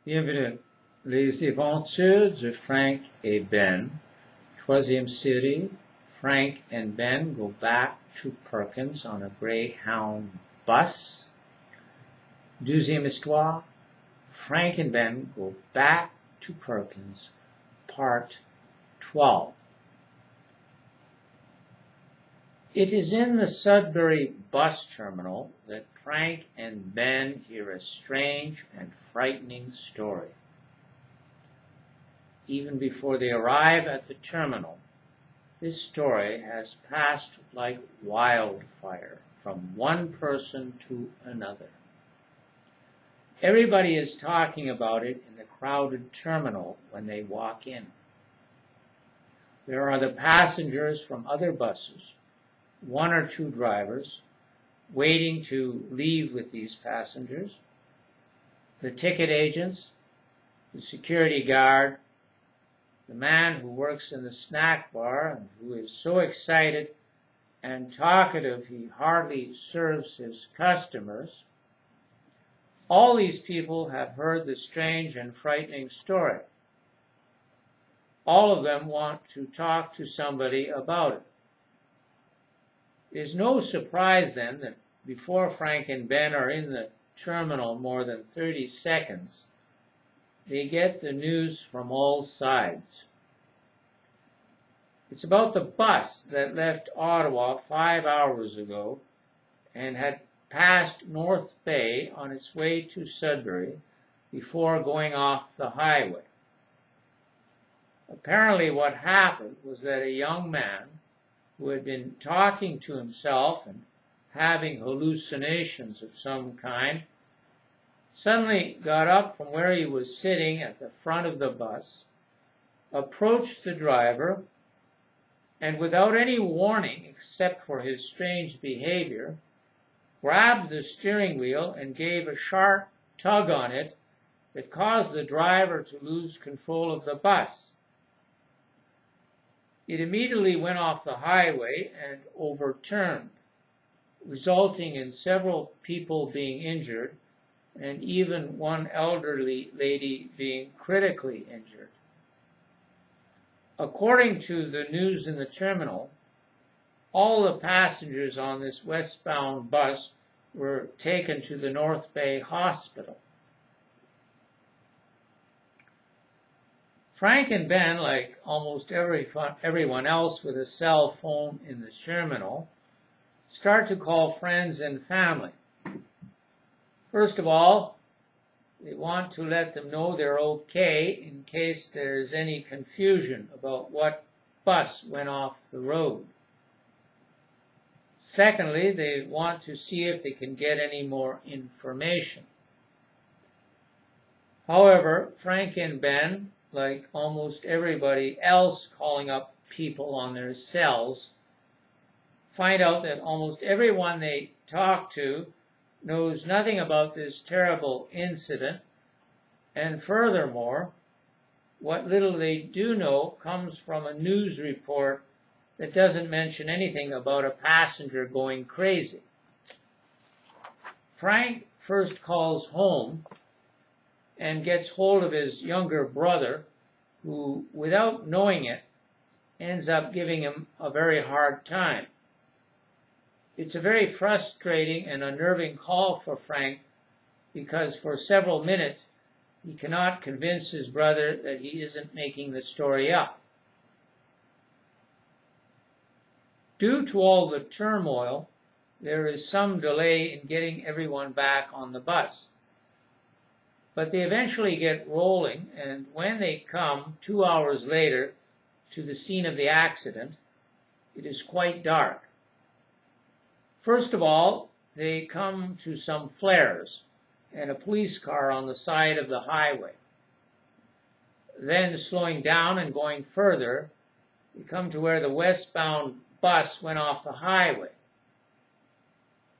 Bienvenue. Les aventures de Frank et Ben. Troisième série. Frank and Ben go back to Perkins on a Greyhound bus. Deuxième histoire. Frank and Ben go back to Perkins. Part 12. It is in the Sudbury bus terminal that Frank and Ben hear a strange and frightening story. Even before they arrive at the terminal, this story has passed like wildfire from one person to another. Everybody is talking about it in the crowded terminal when they walk in. There are the passengers from other buses, one or two drivers, waiting to leave with these passengers, the ticket agents, the security guard, the man who works in the snack bar and who is so excited and talkative he hardly serves his customers. All these people have heard the strange and frightening story. All of them want to talk to somebody about it. It is no surprise then that before Frank and Ben are in the terminal more than 30 seconds, they get the news from all sides. It's about the bus that left Ottawa 5 hours ago and had passed North Bay on its way to Sudbury before going off the highway. Apparently what happened was that a young man who had been talking to himself and having hallucinations of some kind, suddenly got up from where he was sitting at the front of the bus, approached the driver, and without any warning except for his strange behavior, grabbed the steering wheel and gave a sharp tug on it that caused the driver to lose control of the bus. It immediately went off the highway and overturned, resulting in several people being injured and even one elderly lady being critically injured. According to the news in the terminal, all the passengers on this westbound bus were taken to the North Bay Hospital. Frank and Ben, like almost everyone else with a cell phone in the terminal, start to call friends and family. First of all, they want to let them know they're okay in case there's any confusion about what bus went off the road. Secondly, they want to see if they can get any more information. However, Frank and Ben, like almost everybody else calling up people on their cells, find out that almost everyone they talk to knows nothing about this terrible incident, and furthermore, what little they do know comes from a news report that doesn't mention anything about a passenger going crazy. Frank first calls home and gets hold of his younger brother, who, without knowing it, ends up giving him a very hard time. It's a very frustrating and unnerving call for Frank because for several minutes he cannot convince his brother that he isn't making the story up. Due to all the turmoil, there is some delay in getting everyone back on the bus. But they eventually get rolling, and when they come 2 hours later to the scene of the accident, it is quite dark. First of all, they come to some flares and a police car on the side of the highway. Then, slowing down and going further, they come to where the westbound bus went off the highway.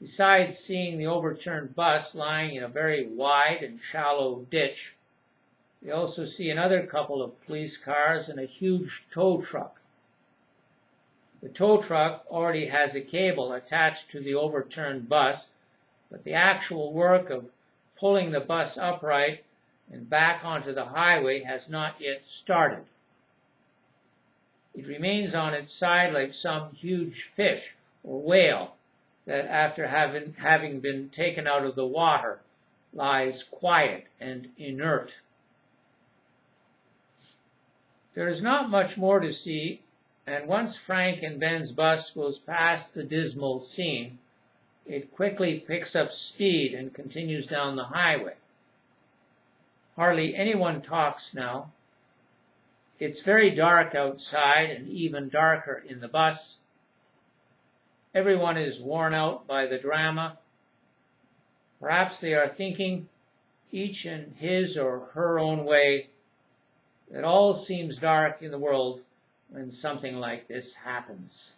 Besides seeing the overturned bus lying in a very wide and shallow ditch, they also see another couple of police cars and a huge tow truck. The tow truck already has a cable attached to the overturned bus, but the actual work of pulling the bus upright and back onto the highway has not yet started. It remains on its side like some huge fish or whale that, after having been taken out of the water, lies quiet and inert. There is not much more to see, and once Frank and Ben's bus goes past the dismal scene, it quickly picks up speed and continues down the highway. Hardly anyone talks now. It's very dark outside and even darker in the bus. Everyone is worn out by the drama. Perhaps they are thinking, each in his or her own way, that all seems dark in the world when something like this happens.